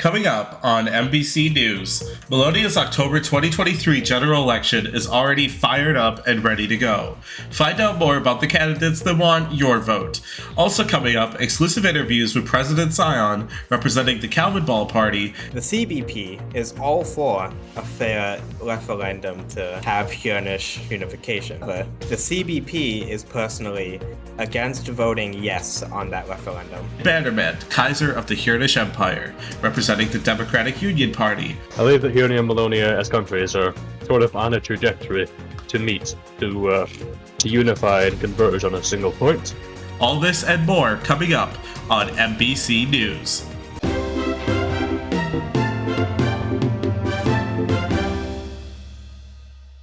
Coming up on MBC News, Melonia's October 2023 general election is already fired up and ready to go. Find out more about the candidates that want your vote. Also coming up, exclusive interviews with President Scion representing the CalvinBall Party. The CBP is all for a fair referendum to have Cieurnish Unification, but the CBP is personally against voting yes on that referendum. Bannerman, Kaiser of the Cieurnish Empire, representing the Democratic Union Party. I believe that Cieurnish and Melonia as countries are sort of on a trajectory to meet, to unify and converge on a single point. All this and more coming up on MBC News.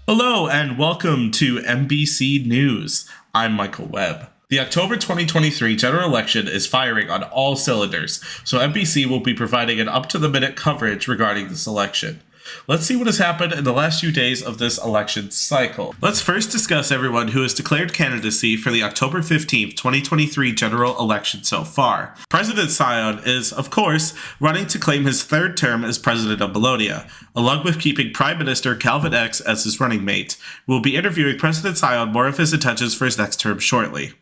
Hello and welcome to MBC News. I'm Michael Webb. The October 2023 general election is firing on all cylinders, so MBC will be providing an up-to-the-minute coverage regarding this election. Let's see what has happened in the last few days of this election cycle. Let's first discuss everyone who has declared candidacy for the October 15th, 2023 general election so far. President Scion is, of course, running to claim his third term as president of Melonia, along with keeping Prime Minister Calvin X as his running mate. We'll be interviewing President Scion more of his intentions for his next term shortly.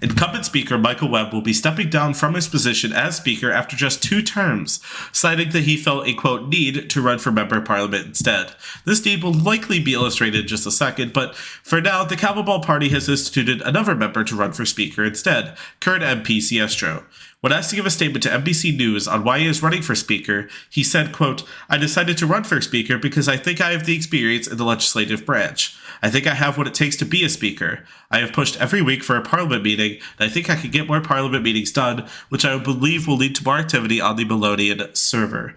Incumbent Speaker Michael Webb will be stepping down from his position as Speaker after just 2 terms, citing that he felt a, quote, need to run for Member of Parliament instead. This need will likely be illustrated in just a second, but for now, the CalvinBall Party has instituted another member to run for Speaker instead, current MP Cieurnish. When asked to give a statement to MBC News on why he is running for Speaker, he said, quote, I decided to run for Speaker because I think I have the experience in the legislative branch. I think I have what it takes to be a Speaker. I have pushed every week for a Parliament meeting, and I think I can get more Parliament meetings done, which I believe will lead to more activity on the Melonian server.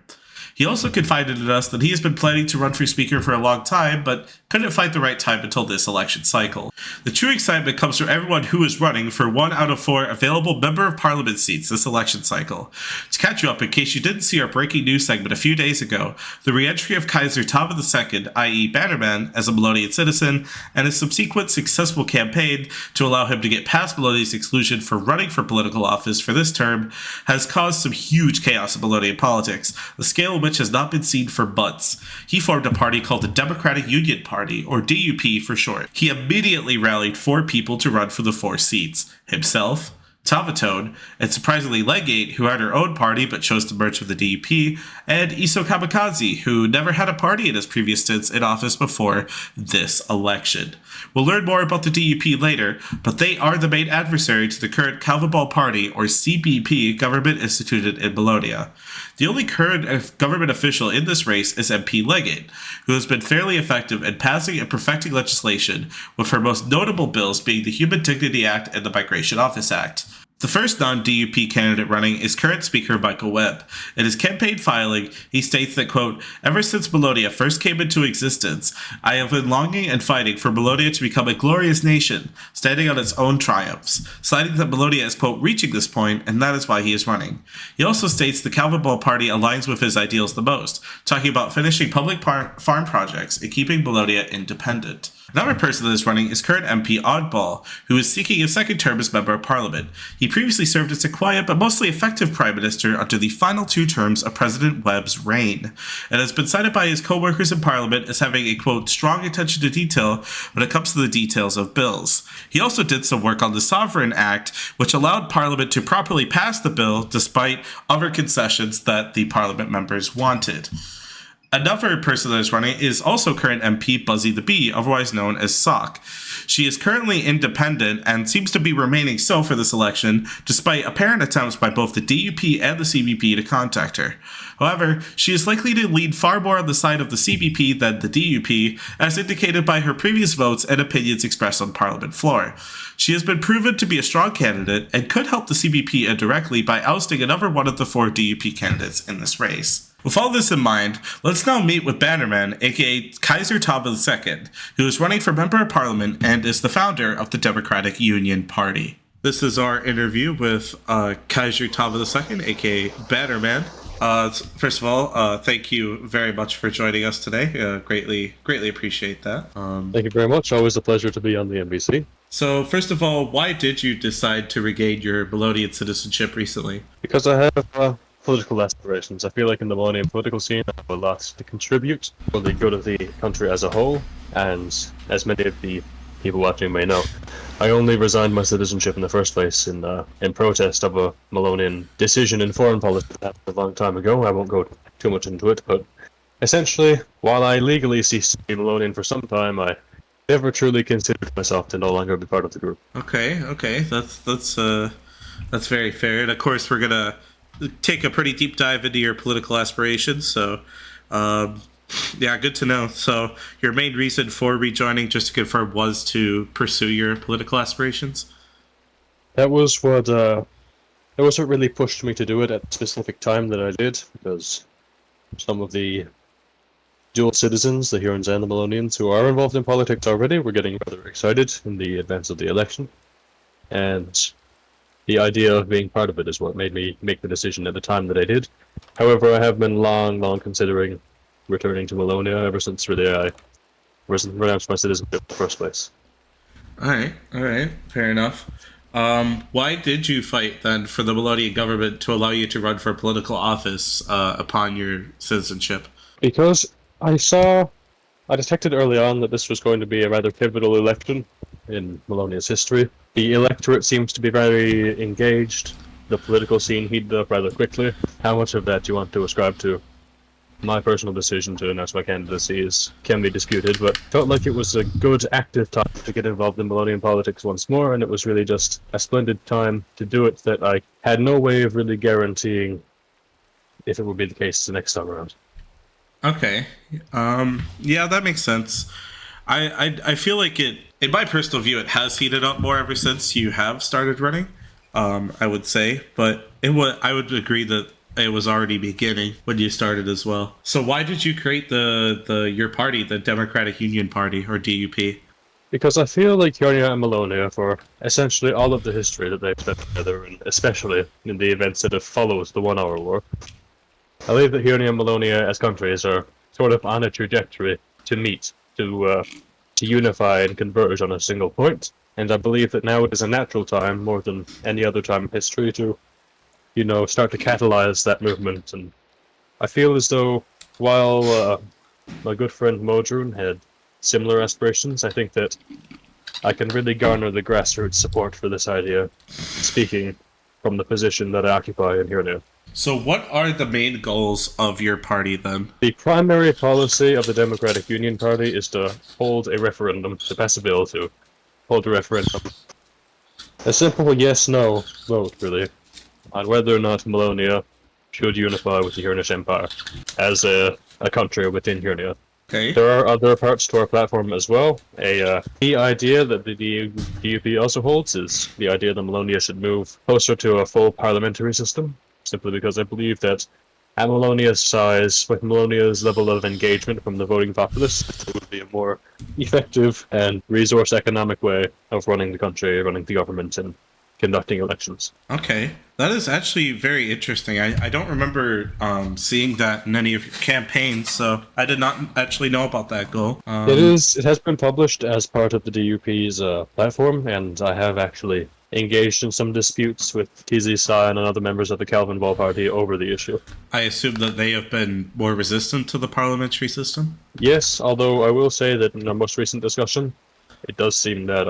He also confided in us that he has been planning to run for Speaker for a long time, but couldn't find the right time until this election cycle. The true excitement comes from everyone who is running for 1 out of 4 available Member of Parliament seats this election cycle. To catch you up, in case you didn't see our breaking news segment a few days ago, the re-entry of Kaiser II, i.e. Bannerman, as a Melonian citizen, and his subsequent successful campaign to allow him to get past Melonia's exclusion for running for political office for this term, has caused some huge chaos in Melonian politics, the scale of which has not been seen for months. He formed a party called the Democratic Union Party, or DUP for short. He immediately rallied 4 people to run for the 4 seats: himself, Tavatone, and surprisingly Legate, who had her own party but chose to merge with the DUP, and Iso Kamikaze, who never had a party in his previous stints in office before this election. We'll learn more about the DUP later, but they are the main adversary to the current CalvinBall Party, or CBP, government instituted in Melonia. The only current government official in this race is MP Legate, who has been fairly effective in passing and perfecting legislation, with her most notable bills being the Human Dignity Act and the Migration Office Act. The first non-DUP candidate running is current Speaker Michael Webb. In his campaign filing, he states that, quote, ever since Melonia first came into existence, I have been longing and fighting for Melonia to become a glorious nation, standing on its own triumphs, citing that Melonia is, quote, reaching this point, and that is why he is running. He also states the CalvinBall Party aligns with his ideals the most, talking about finishing public farm projects and keeping Melonia independent. Another person that is running is current MP Oddball, who is seeking a second term as Member of Parliament. He previously served as a quiet but mostly effective Prime Minister under the final 2 terms of President Webb's reign, and has been cited by his co-workers in Parliament as having a, quote, strong attention to detail when it comes to the details of bills. He also did some work on the Sovereign Act, which allowed Parliament to properly pass the bill despite other concessions that the Parliament members wanted. Another person that is running is also current MP Buzzy the Bee, otherwise known as Sock. She is currently independent and seems to be remaining so for this election, despite apparent attempts by both the DUP and the CBP to contact her. However, she is likely to lean far more on the side of the CBP than the DUP, as indicated by her previous votes and opinions expressed on the Parliament floor. She has been proven to be a strong candidate and could help the CBP indirectly by ousting another one of the 4 DUP candidates in this race. With all this in mind, let's now meet with Bannerman, aka Kaiser II, who is running for Member of Parliament and is the founder of the Democratic Union Party. This is our interview with Kaiser II, aka Bannerman. First of all, thank you very much for joining us today. Greatly appreciate that. Thank you very much. Always a pleasure to be on the MBC. So, first of all, why did you decide to regain your Melonian citizenship recently? Because I have political aspirations. I feel like in the Melonian political scene, I have a lot to contribute for the good of the country as a whole, and as many of the people watching may know, I only resigned my citizenship in the first place in protest of a Melonian decision in foreign policy that happened a long time ago. I won't go too much into it, but essentially, while I legally ceased to be Melonian for some time, I never truly considered myself to no longer be part of the group. Okay, that's very fair. And of course, we're gonna take a pretty deep dive into your political aspirations. So, yeah, good to know. So, your main reason for rejoining, just to confirm, was to pursue your political aspirations. That was what really pushed me to do it at the specific time that I did, because some of the dual citizens, the Hurons and the Melonians, who are involved in politics already, were getting rather excited in the advance of the election, and the idea of being part of it is what made me make the decision at the time that I did. However, I have been long considering returning to Melonia ever since really I renounced my citizenship in the first place. All right, fair enough. Why did you fight then for the Melonian government to allow you to run for political office upon your citizenship? Because I detected early on that this was going to be a rather pivotal election in Melonia's history. The electorate seems to be very engaged. The political scene heated up rather quickly. How much of that do you want to ascribe to my personal decision to announce my candidacy can be disputed, but felt like it was a good active time to get involved in Melonian politics once more, and it was really just a splendid time to do it that I had no way of really guaranteeing if it would be the case the next time around. Okay. Yeah, that makes sense. I feel like it, in my personal view, it has heated up more ever since you have started running. I would say, but I would agree that it was already beginning when you started as well. So why did you create your party, the Democratic Union Party, or DUP? Because I feel like Cieurnish and Melonia, for essentially all of the history that they've spent together, and especially in the events that have followed the 1 Hour War, I believe that Cieurnish and Melonia as countries are sort of on a trajectory to meet, to unify and converge on a single point. And I believe that now is a natural time, more than any other time in history, to start to catalyze that movement. And I feel as though while my good friend Modrun had similar aspirations, I think that I can really garner the grassroots support for this idea, speaking from the position that I occupy in here now. So what are the main goals of your party then? The primary policy of the Democratic Union Party is to hold a referendum, to pass a bill to hold a referendum. A simple yes-no vote, really, on whether or not Melonia should unify with the Cieurnish Empire as a country within Cieurnia. Okay. There are other parts to our platform as well. A key idea that the DUP also holds is the idea that Melonia should move closer to a full parliamentary system, simply because I believe that at Melonia's size, with Melonia's level of engagement from the voting populace, it would be a more effective and resource economic way of running the country, running the government, and conducting elections. Okay. That is actually very interesting. I don't remember seeing that in any of your campaigns, so I did not actually know about that goal. It has been published as part of the DUP's platform, and I have actually engaged in some disputes with President Scion and other members of the CalvinBall Party over the issue. I assume that they have been more resistant to the parliamentary system? Yes, although I will say that in our most recent discussion, it does seem that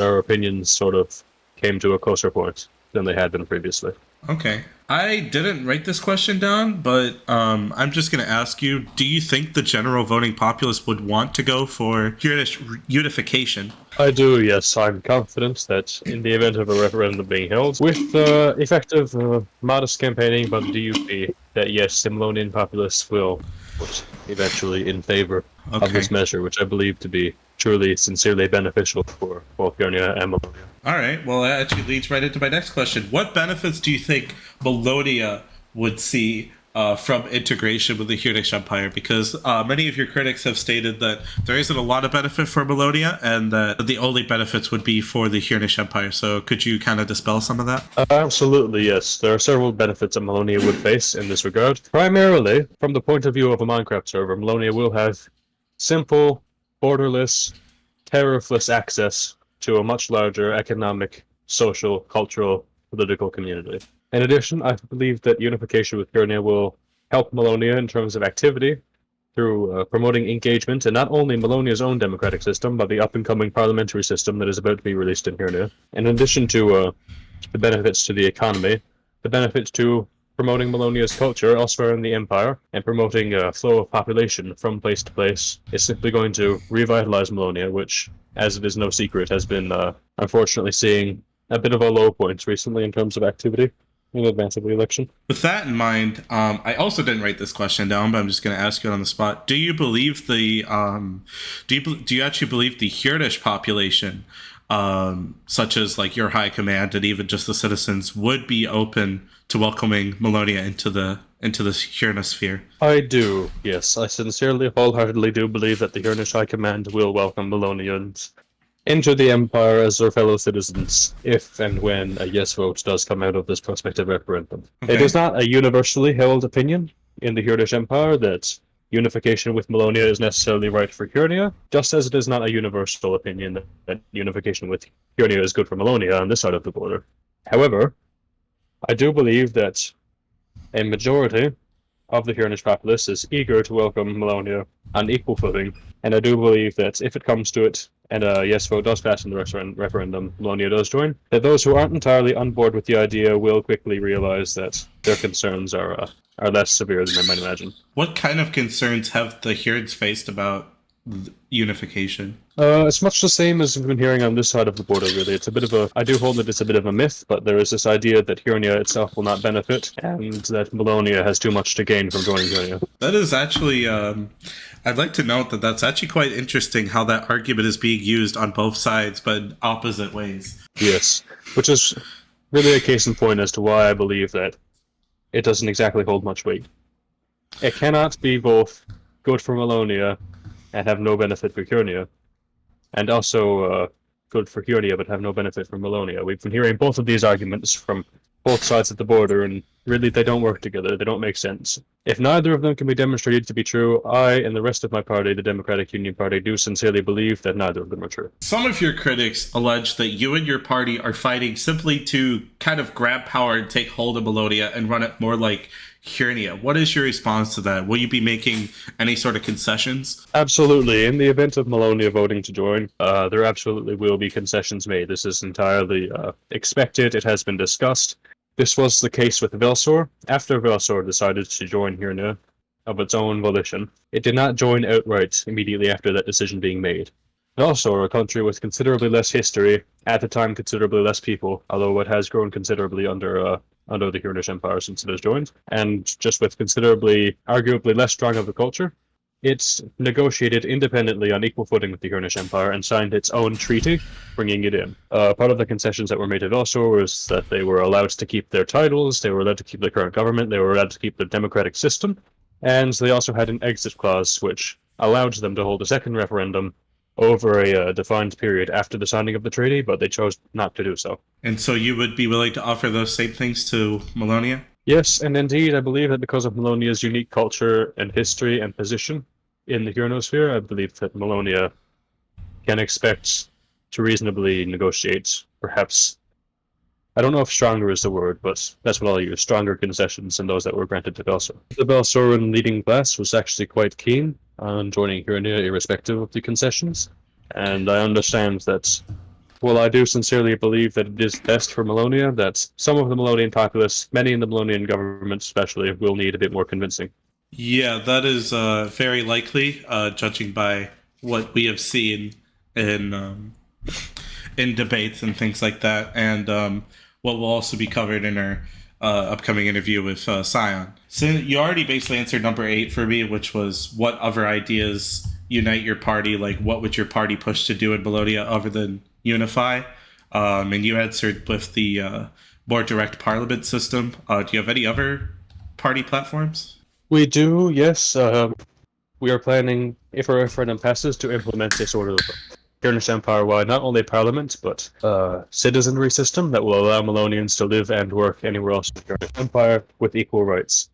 our opinions sort of came to a closer point than they had been previously. Okay. I didn't write this question down, but I'm just going to ask you, do you think the general voting populace would want to go for Cieurnish unification? I do, yes. I'm confident that in the event of a referendum being held, with effective, modest campaigning by the DUP, that yes, the Melonian populace will vote eventually in favor of this measure, which I believe to be truly, sincerely beneficial for both Cieurnish and Melonia. All right. Well, that actually leads right into my next question. What benefits do you think Melonia would see from integration with the Cieurnish Empire? Because many of your critics have stated that there isn't a lot of benefit for Melonia, and that the only benefits would be for the Cieurnish Empire. So could you kind of dispel some of that? Absolutely, yes. There are several benefits that Melonia would face in this regard. Primarily, from the point of view of a Minecraft server, Melonia will have simple, borderless, tariffless access to a much larger economic, social, cultural, political community. In addition, I believe that unification with Cieurnia will help Melonia in terms of activity through promoting engagement in not only Melonia's own democratic system, but the up-and-coming parliamentary system that is about to be released in Cieurnia. In addition to the benefits to the economy, the benefits to promoting Melonia's culture elsewhere in the Empire, and promoting a flow of population from place to place is simply going to revitalize Melonia, which, as it is no secret, has been unfortunately seeing a bit of a low point recently in terms of activity in advance of the election. With that in mind, I also didn't write this question down, but I'm just going to ask you on the spot. Do you believe the do you actually believe the Cieurnish population, such as like your high command and even just the citizens, would be open to welcoming Melonia into the Cieurnish sphere? I do, yes. I sincerely, wholeheartedly do believe that the Cieurnish High Command will welcome Melonians into the Empire as their fellow citizens, if and when a yes vote does come out of this prospective referendum. Okay. It is not a universally held opinion in the Cieurnish Empire that unification with Melonia is necessarily right for Cieurnia, just as it is not a universal opinion that unification with Cieurnia is good for Melonia on this side of the border. However, I do believe that a majority of the Cieurnish populace is eager to welcome Melonia on equal footing, and I do believe that if it comes to it, and a yes vote does pass in the referendum, Melonia does join, that those who aren't entirely on board with the idea will quickly realize that their concerns are less severe than they might imagine. What kind of concerns have the Hierds faced about unification? It's much the same as we've been hearing on this side of the border, really. It's a bit of a... I do hold that it's a bit of a myth, but there is this idea that Cieurnia itself will not benefit, and that Melonia has too much to gain from joining Cieurnia. That is actually... I'd like to note that that's actually quite interesting how that argument is being used on both sides, but in opposite ways. Yes, which is really a case in point as to why I believe that it doesn't exactly hold much weight. It cannot be both good for Melonia and have no benefit for Cieurnia, and also good for Cieurnia but have no benefit for Melonia. We've been hearing both of these arguments from both sides of the border, and really they don't work together, they don't make sense. If neither of them can be demonstrated to be true, I and the rest of my party, the Democratic Union Party, do sincerely believe that neither of them are true. Some of your critics allege that you and your party are fighting simply to kind of grab power and take hold of Melonia and run it more like Cieurnia. What is your response to that? Will you be making any sort of concessions? Absolutely. In the event of Melonia voting to join, there absolutely will be concessions made. This is entirely expected. It has been discussed. This was the case with Velsor. After Velsor decided to join Cieurnia of its own volition, it did not join outright immediately after that decision being made. Velsor, a country with considerably less history, at the time considerably less people, although it has grown considerably under the Cieurnish Empire since it has joined, and just with considerably, arguably less strong of a culture, it's negotiated independently on equal footing with the Cieurnish Empire and signed its own treaty, bringing it in. Part of the concessions that were made to Velsor was that they were allowed to keep their titles, they were allowed to keep the current government, they were allowed to keep the democratic system, and they also had an exit clause which allowed them to hold a second referendum over a defined period after the signing of the treaty, but they chose not to do so. And so you would be willing to offer those same things to Melonia? Yes, and indeed, I believe that because of Melonia's unique culture and history and position in the Cieurnosphere, I believe that Melonia can expect to reasonably negotiate, perhaps, I don't know if stronger is the word, but that's what I'll use, stronger concessions than those that were granted to Velsor. The Velsoran leading class was actually quite keen on joining Cieurnia irrespective of the concessions, and I understand that, well, I do sincerely believe that it is best for Melonia, that some of the Melonian populace, many in the Melonian government especially, will need a bit more convincing. Yeah, that is very likely, judging by what we have seen in debates and things like that, and what will also be covered in our upcoming interview with Scion. So you already basically answered number 8 for me, which was what other ideas unite your party? Like, what would your party push to do in Melonia other than unify? And you answered with the more direct parliament system. Do you have any other party platforms? We do, yes. We are planning, if our referendum passes, to implement a sort of Cieurnish Empire-wide, not only parliament, but citizenry system that will allow Melonians to live and work anywhere else in the Cieurnish Empire with equal rights.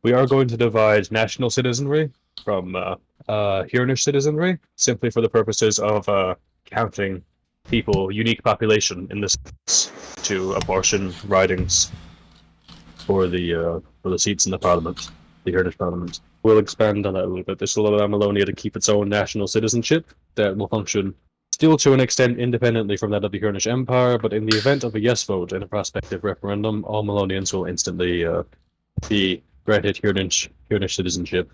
We are going to divide national citizenry from Cieurnish citizenry, simply for the purposes of counting people, unique population in this to abortion ridings for the seats in the parliament, the Cieurnish parliament. We'll expand on that a little bit. This will allow Melonia to keep its own national citizenship that will function still to an extent independently from that of the Cieurnish Empire, but in the event of a yes vote in a prospective referendum, all Melonians will instantly be granted Cieurnish citizenship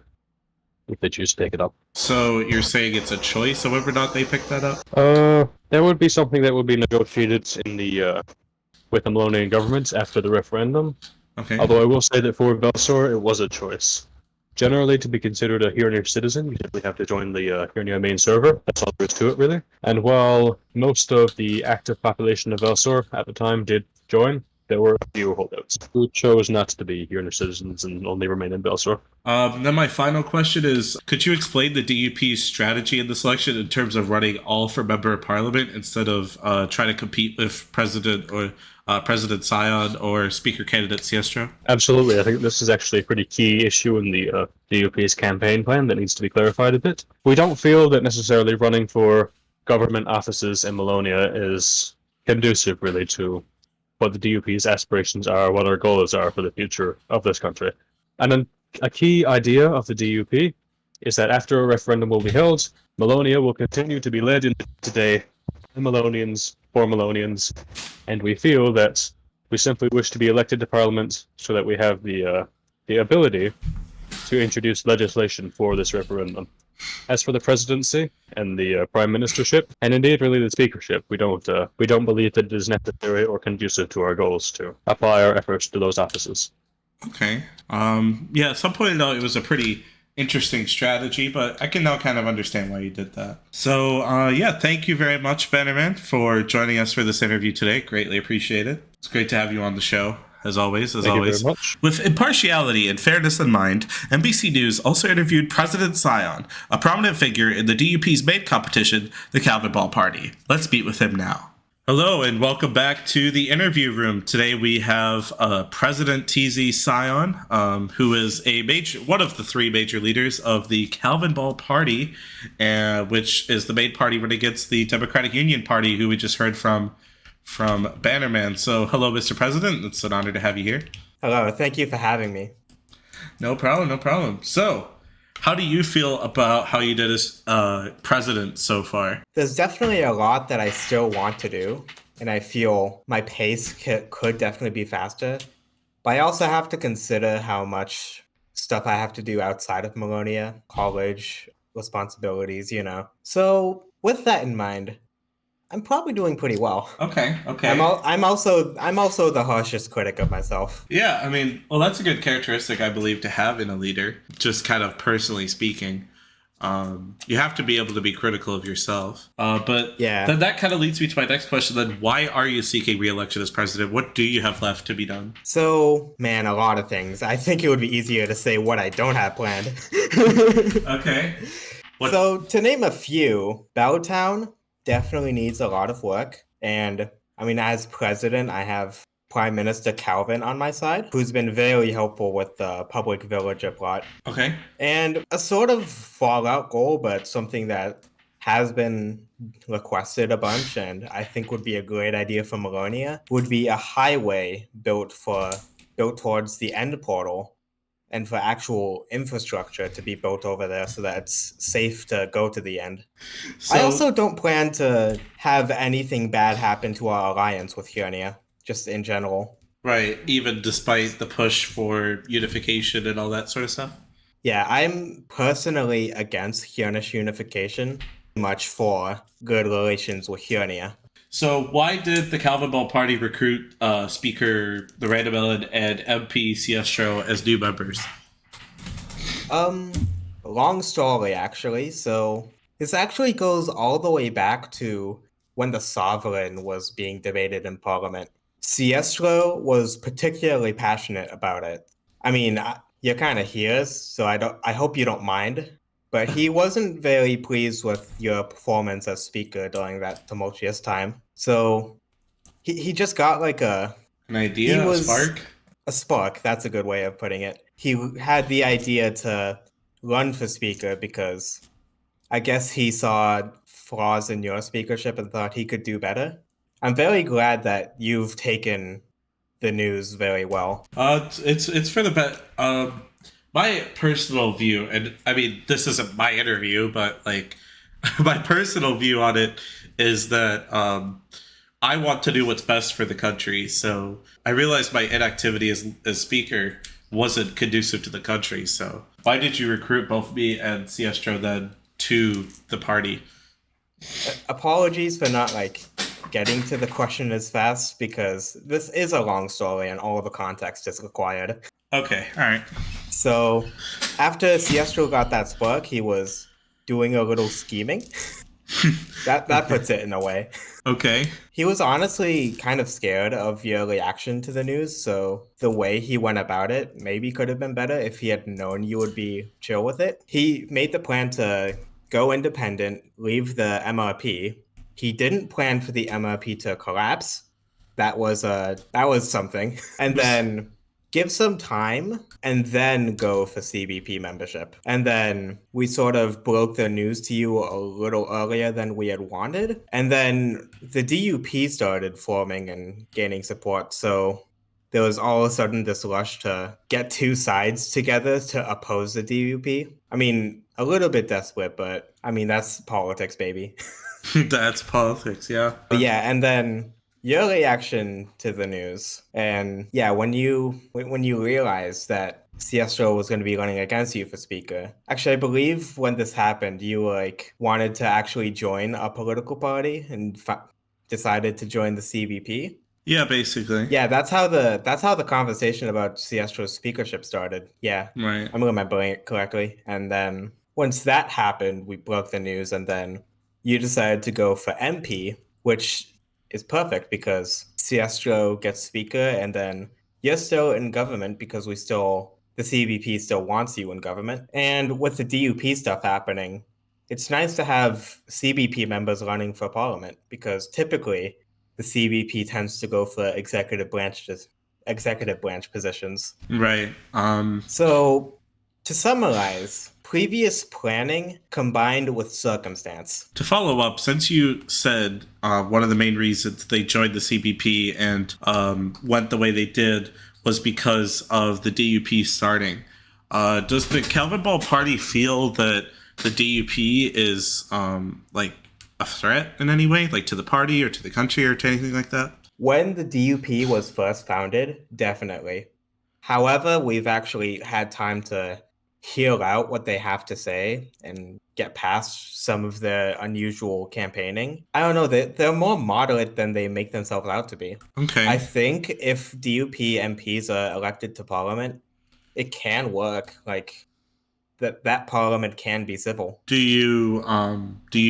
if they choose to take it up. So you're saying it's a choice of whether or not they pick that up? There would be something that would be negotiated in the with the Melonian government after the referendum. Okay. Although I will say that for Velsor, it was a choice. Generally, to be considered a Cieurnish citizen, you simply have to join the Cieurnia main server. That's all there is to it, really. And while most of the active population of Velsor at the time did join, there were a few holdouts who chose not to be Cieurnish citizens and only remain in Velsor. Then my final question is, could you explain the DUP's strategy in this election in terms of running all for member of parliament instead of trying to compete with President Scion or Speaker candidate Cieurnish? Absolutely. I think this is actually a pretty key issue in the DUP's campaign plan that needs to be clarified a bit. We don't feel that necessarily running for government offices in Melonia is conducive, really, to what the DUP's aspirations are, what our goals are for the future of this country. And then a key idea of the DUP is that after a referendum will be held, Melonia will continue to be led in today by Melonians for Melonians, and we feel that we simply wish to be elected to Parliament so that we have the ability to introduce legislation for this referendum. As for the presidency and the prime ministership, and indeed really the speakership, we don't believe that it is necessary or conducive to our goals to apply our efforts to those offices. Okay. Yeah, some pointed out it was a pretty interesting strategy, but I can now kind of understand why you did that. So, yeah, thank you very much, Bannerman, for joining us for this interview today. Greatly appreciated. It's great to have you on the show. As always. Thank you very much. With impartiality and fairness in mind, MBC News also interviewed President Scion, a prominent figure in the DUP's main competition, the CalvinBall Party. Let's meet with him now. Hello and welcome back to the interview room. Today we have President Scion, who is one of the three major leaders of the CalvinBall Party, which is the main party running against the Democratic Union Party, who we just heard from Bannerman. So hello, Mr. President. It's an honor to have you here. Hello, thank you for having me. No problem. So, how do you feel about how you did as president so far? There's definitely a lot that I still want to do, and I feel my pace could definitely be faster. But I also have to consider how much stuff I have to do outside of Melonia, college, responsibilities, So, with that in mind, I'm probably doing pretty well. Okay. I'm also the harshest critic of myself. Yeah, I mean, well, that's a good characteristic, I believe, to have in a leader. Just kind of personally speaking, you have to be able to be critical of yourself. But yeah, that kind of leads me to my next question. Then, why are you seeking re-election as president? What do you have left to be done? So, man, a lot of things. I think it would be easier to say what I don't have planned. Okay. So, to name a few, Belltown definitely needs a lot of work. And I mean, as president, I have Prime Minister Calvin on my side, who's been very helpful with the public villager plot. Okay. And a sort of fallout goal, but something that has been requested a bunch and I think would be a great idea for Melonia, would be a highway built towards the end portal and for actual infrastructure to be built over there so that it's safe to go to the end. I also don't plan to have anything bad happen to our alliance with Cieurnia, just in general. Right, even despite the push for unification and all that sort of stuff? Yeah, I'm personally against Cieurnish unification, much for good relations with Cieurnia. So why did the CalvinBall Party recruit Speaker the Random Ellen and MP Cieurnish as new members? Long story, actually. So this actually goes all the way back to when the Sovereign was being debated in Parliament. Cieurnish was particularly passionate about it. I mean, you're kind of here, so I hope you don't mind. But he wasn't very pleased with your performance as speaker during that tumultuous time. So he just got like an idea, a spark? A spark, that's a good way of putting it. He had the idea to run for speaker because I guess he saw flaws in your speakership and thought he could do better. I'm very glad that you've taken the news very well. It's for the bet. My personal view, and I mean, this isn't my interview, but like, my personal view on it is that I want to do what's best for the country. So I realized my inactivity as speaker wasn't conducive to the country. So why did you recruit both me and Cieurnish then to the party? Apologies for not getting to the question as fast, because this is a long story and all of the context is required. Okay, all right. So after Cieurnish got that spark, he was doing a little scheming. That puts it in a way. Okay. He was honestly kind of scared of your reaction to the news, so the way he went about it maybe could have been better if he had known you would be chill with it. He made the plan to go independent, leave the MRP. He didn't plan for the MRP to collapse. That was something. And then give some time and then go for CBP membership. And then we sort of broke the news to you a little earlier than we had wanted. And then the DUP started forming and gaining support. So there was all of a sudden this rush to get two sides together to oppose the DUP. I mean, a little bit desperate, but I mean, that's politics, baby. That's politics, yeah. But yeah, and then your reaction to the news, and yeah, when you realized that Cieurnish was going to be running against you for speaker. Actually, I believe when this happened, you wanted to actually join a political party and decided to join the CBP. Yeah, basically. Yeah, that's how the conversation about Cieurinish's speakership started. Yeah, Right. I'm remembering it correctly. And then once that happened, we broke the news, and then you decided to go for MP, which is perfect because Cieurnish gets speaker, and then you're still in government because the CBP still wants you in government. And with the DUP stuff happening, it's nice to have CBP members running for parliament, because typically the CBP tends to go for executive branch positions. Right. So to summarize, previous planning combined with circumstance. To follow up, since you said one of the main reasons they joined the CBP and went the way they did was because of the DUP starting, does the CalvinBall Party feel that the DUP is a threat in any way, like to the party or to the country or to anything like that? When the DUP was first founded, definitely. However, we've actually had time to hear out what they have to say and get past some of the unusual campaigning. I don't know, they're more moderate than they make themselves out to be. Okay. I think if DUP MPs are elected to parliament, it can work. That parliament can be civil. Do you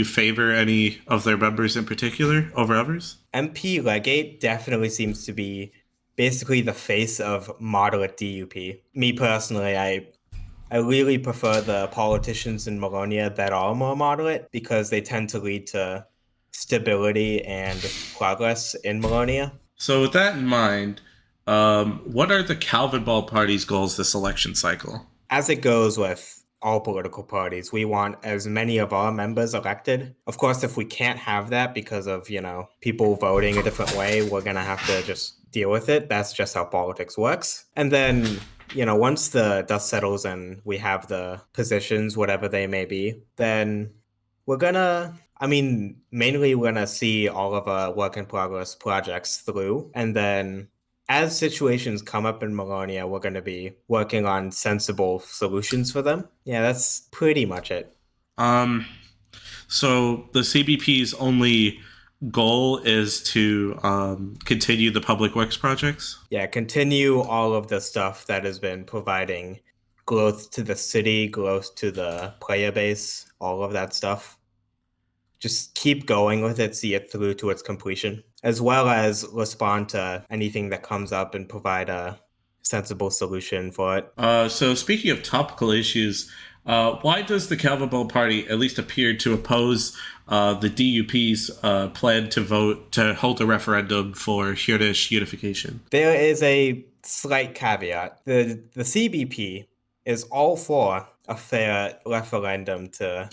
favor any of their members in particular over others? MP Legate definitely seems to be basically the face of moderate DUP. Me personally, I really prefer the politicians in Melonia that are more moderate, because they tend to lead to stability and progress in Melonia. So with that in mind, what are the CalvinBall Party's goals this election cycle? As it goes with all political parties, we want as many of our members elected. Of course, if we can't have that because of, people voting a different way, we're going to have to just deal with it. That's just how politics works. And then, once the dust settles and we have the positions, whatever they may be, then mainly we're going to see all of our work in progress projects through. And then as situations come up in Melonia, we're going to be working on sensible solutions for them. Yeah, that's pretty much it. So the CBP's only goal is to continue the public works projects? Yeah, continue all of the stuff that has been providing growth to the city, growth to the player base, all of that stuff. Just keep going with it, see it through to its completion, as well as respond to anything that comes up and provide a sensible solution for it. So speaking of topical issues, why does the CalvinBall Party at least appear to oppose the DUP's plan to hold a referendum for Cieurnish unification? There is a slight caveat. The CBP is all for a fair referendum to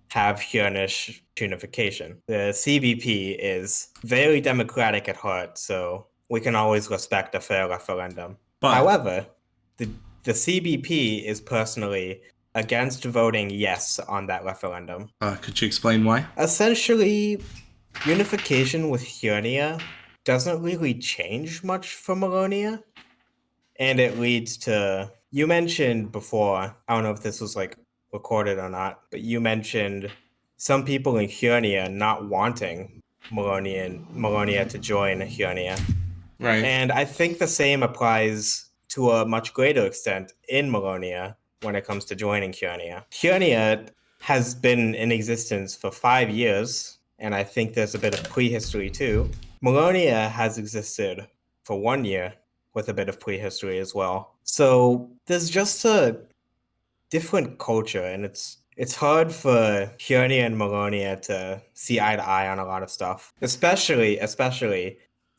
have Cieurnish unification. The CBP is very democratic at heart, so we can always respect a fair referendum. But However, the CBP is personally against voting yes on that referendum. could you explain why? Essentially, unification with Cieurnia doesn't really change much for Melonia, and it leads to, you mentioned before, I don't know if this was like recorded or not, but you mentioned some people in Cieurnia not wanting Melonia to join Cieurnia. Right. And I think the same applies to a much greater extent in Melonia when it comes to joining Cieurnia. Cieurnia has been in existence for 5 years, and I think there's a bit of prehistory too. Melonia has existed for 1 year with a bit of prehistory as well. So there's just a different culture, and it's hard for Cieurnia and Melonia to see eye to eye on a lot of stuff, especially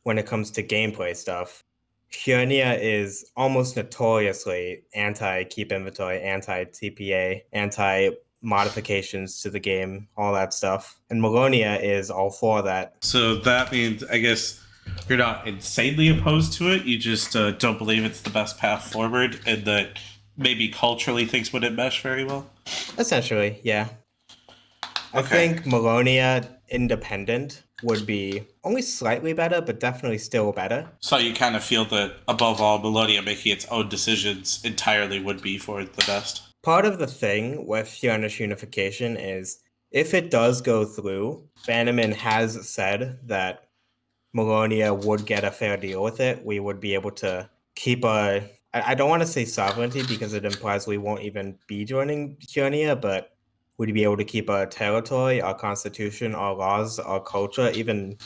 when it comes to gameplay stuff. Cieurnia is almost notoriously anti-keep inventory, anti-TPA, anti-modifications to the game, all that stuff. And Melonia is all for that. So that means, I guess, you're not insanely opposed to it. You just don't believe it's the best path forward, and that maybe culturally things wouldn't mesh very well. Essentially, yeah. I think Melonia independent would be only slightly better, but definitely still better. So you kind of feel that, above all, Melonia making its own decisions entirely would be for the best. Part of the thing with Cieurnish Unification is, if it does go through, Bannerman has said that Melonia would get a fair deal with it. We would be able to keep I don't want to say sovereignty because it implies we won't even be joining Cieurnia, but we'd be able to keep our territory, our constitution, our laws, our culture. Even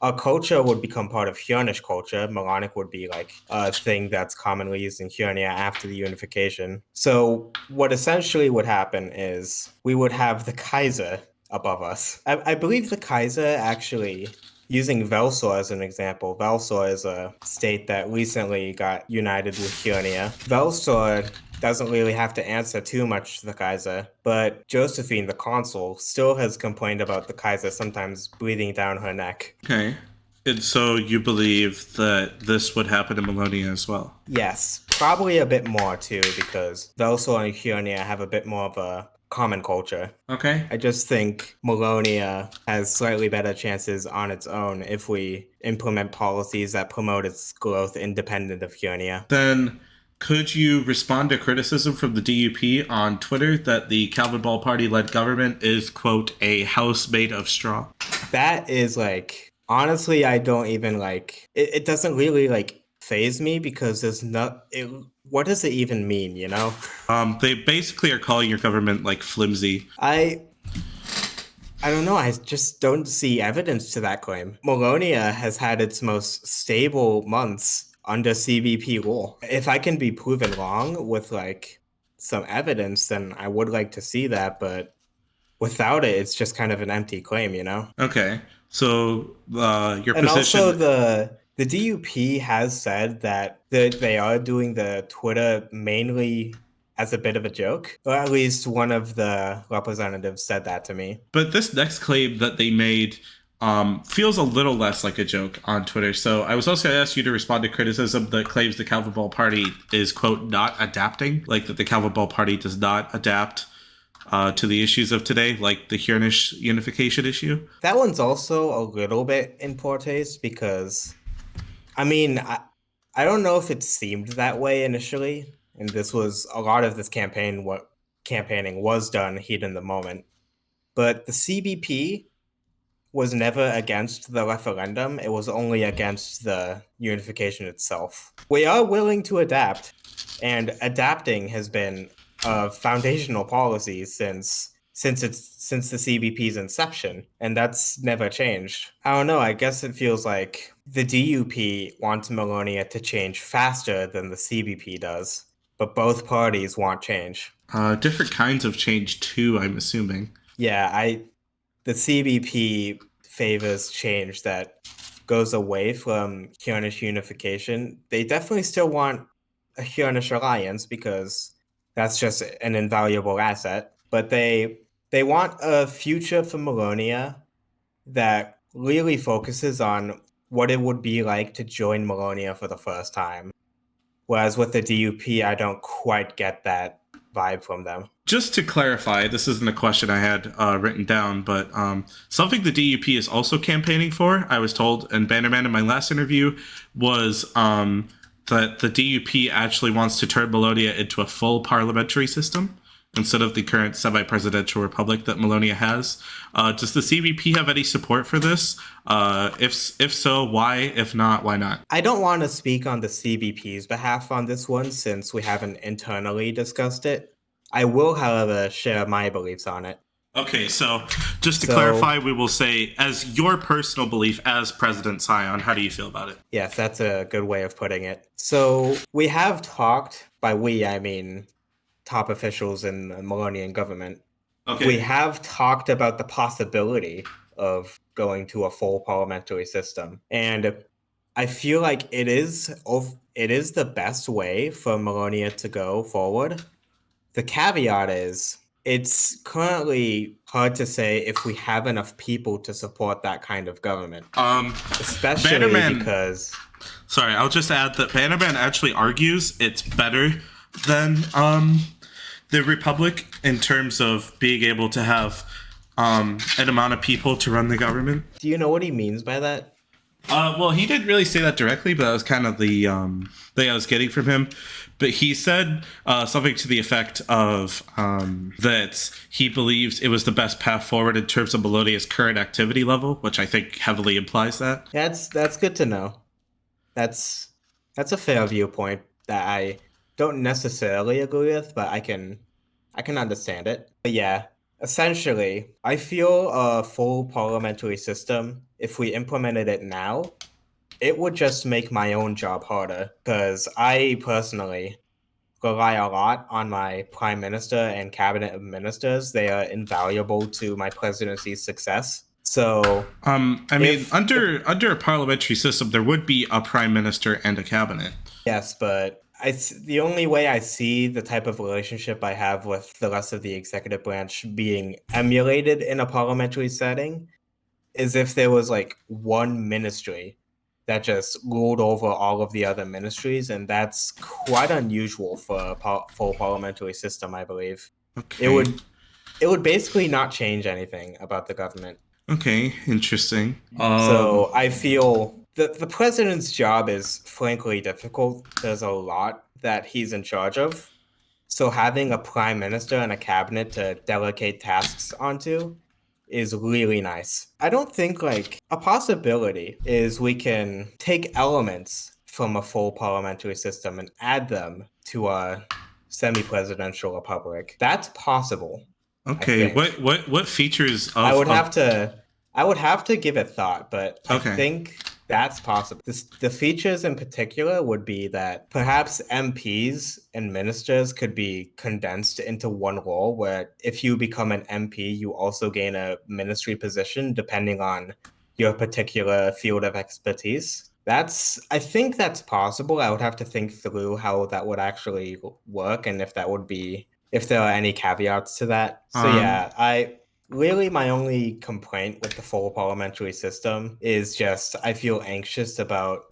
our culture would become part of Cieurnish culture. Melonic would be like a thing that's commonly used in Cieurnia after the unification. So what essentially would happen is we would have the Kaiser above us. I believe the Kaiser actually, using Velsor as an example, Velsor is a state that recently got united with Cieurnia. Velsor doesn't really have to answer too much to the Kaiser, but Josephine, the consul, still has complained about the Kaiser sometimes breathing down her neck. Okay. And so you believe that this would happen in Melonia as well? Yes, probably a bit more too, because Velsor and Cieurnia have a bit more of a common culture. Okay. I just think Melonia has slightly better chances on its own if we implement policies that promote its growth independent of Cieurnia. Then could you respond to criticism from the DUP on Twitter that the CalvinBall Party-led government is, quote, a house made of straw? That is like, honestly, I don't even like, it doesn't really like phase me because there's what does it even mean, you know? They basically are calling your government like flimsy. I don't know. I just don't see evidence to that claim. Melonia has had its most stable months under CBP rule. If I can be proven wrong with like some evidence, then I would like to see that. But without it, it's just kind of an empty claim, you know? Okay. So your And position... also the DUP has said that they are doing the Twitter mainly as a bit of a joke, or at least one of the representatives said that to me. But this next claim that they made feels a little less like a joke on Twitter. So I was also going to ask you to respond to criticism that claims the CalvinBall Party is, quote, not adapting, like that the CalvinBall Party does not adapt to the issues of today, like the Cieurnish unification issue. That one's also a little bit in poor taste because, I mean, I don't know if it seemed that way initially, and this was a lot of this campaigning was done heat in the moment. But the CBP was never against the referendum. It was only against the unification itself. We are willing to adapt, and adapting has been a foundational policy since the CBP's inception, and that's never changed. I don't know, I guess it feels like the DUP wants Melonia to change faster than the CBP does, but both parties want change. Different kinds of change too, I'm assuming. Yeah, the CBP favors change that goes away from Cieurnish unification. They definitely still want a Cieurnish alliance because that's just an invaluable asset, but they want a future for Melonia that really focuses on what it would be like to join Melonia for the first time. Whereas with the DUP, I don't quite get that vibe from them. Just to clarify, this isn't a question I had written down, but something the DUP is also campaigning for, I was told in Bannerman in my last interview, was that the DUP actually wants to turn Melonia into a full parliamentary system instead of the current semi-presidential republic that Melonia has. Does the CBP have any support for this? If so, why? If not, why not? I don't want to speak on the CBP's behalf on this one since we haven't internally discussed it. I will, however, share my beliefs on it. Okay, so just to clarify, we will say, as your personal belief as President Scion, how do you feel about it? Yes, that's a good way of putting it. So we have talked, by we, I mean top officials in the Melonian government. Okay. We have talked about the possibility of going to a full parliamentary system. And I feel like it is the best way for Melonia to go forward. The caveat is it's currently hard to say if we have enough people to support that kind of government. Especially Bannerman, because... Sorry, I'll just add that Bannerman actually argues it's better than the Republic in terms of being able to have an amount of people to run the government. Do you know what he means by that? Well, he didn't really say that directly, but that was kind of the thing I was getting from him. But he said something to the effect of that he believes it was the best path forward in terms of Melonia's current activity level, which I think heavily implies that. That's good to know. That's a fair viewpoint that I don't necessarily agree with, but I can understand it. But yeah, essentially, I feel a full parliamentary system, if we implemented it now, it would just make my own job harder, because I personally rely a lot on my prime minister and cabinet of ministers. They are invaluable to my presidency's success. So, under a parliamentary system, there would be a prime minister and a cabinet. Yes, but the only way I see the type of relationship I have with the rest of the executive branch being emulated in a parliamentary setting is if there was like one ministry that just ruled over all of the other ministries, and that's quite unusual for a full parliamentary system, I believe. Okay. It would basically not change anything about the government. Okay, interesting. So I feel the president's job is frankly difficult. There's a lot that he's in charge of. So having a prime minister and a cabinet to delegate tasks onto is really nice. I don't think like a possibility is we can take elements from a full parliamentary system and add them to a semi-presidential republic. That's possible. Okay, what features of I would have to give it thought, but okay. I think that's possible. The features in particular would be that perhaps MPs and ministers could be condensed into one role, where if you become an MP, you also gain a ministry position depending on your particular field of expertise. I think that's possible. I would have to think through how that would actually work and if there are any caveats to that. So yeah, really, my only complaint with the full parliamentary system is just I feel anxious about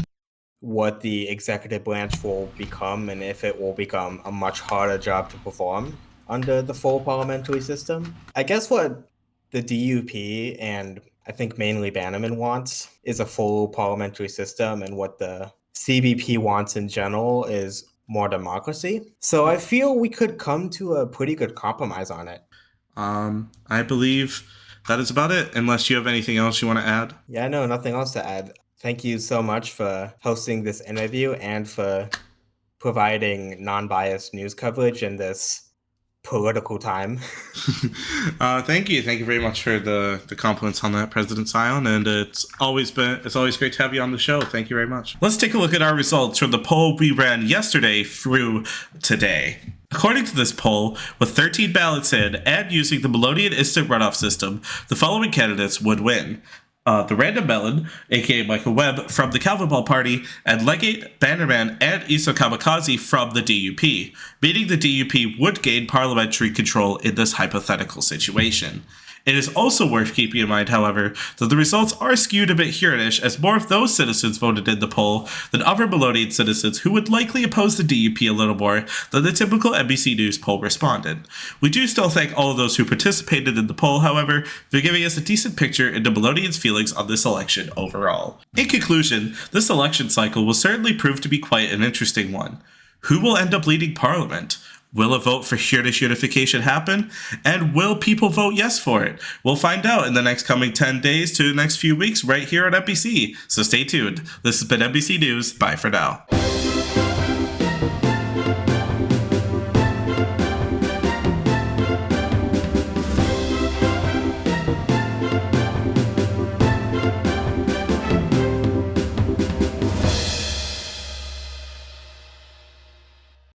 what the executive branch will become and if it will become a much harder job to perform under the full parliamentary system. I guess what the DUP and I think mainly Bannerman wants is a full parliamentary system, and what the CBP wants in general is more democracy. So I feel we could come to a pretty good compromise on it. I believe that is about it, unless you have anything else you want to add. Yeah, no, nothing else to add. Thank you so much for hosting this interview and for providing non-biased news coverage in this political time. Thank you very much for the compliments on that, President Scion, and it's always great to have you on the show. Thank you very much. Let's take a look at our results from the poll we ran yesterday through today. According to this poll, with 13 ballots in and using the Melonian instant runoff system, the following candidates would win. The Random Melon, aka Michael Webb, from the CalvinBall Party, and Legate, Bannerman, and Isa Kamikaze from the DUP, meaning the DUP would gain parliamentary control in this hypothetical situation. It is also worth keeping in mind, however, that the results are skewed a bit Cieurnish, as more of those citizens voted in the poll than other Melonian citizens who would likely oppose the DUP a little more than the typical NBC News poll responded. We do still thank all of those who participated in the poll, however, for giving us a decent picture into Melonians' feelings on this election overall. In conclusion, this election cycle will certainly prove to be quite an interesting one. Who will end up leading Parliament? Will a vote for Cieurnish unification happen? And will people vote yes for it? We'll find out in the next coming 10 days to the next few weeks right here at MBC. So stay tuned. This has been MBC News. Bye for now.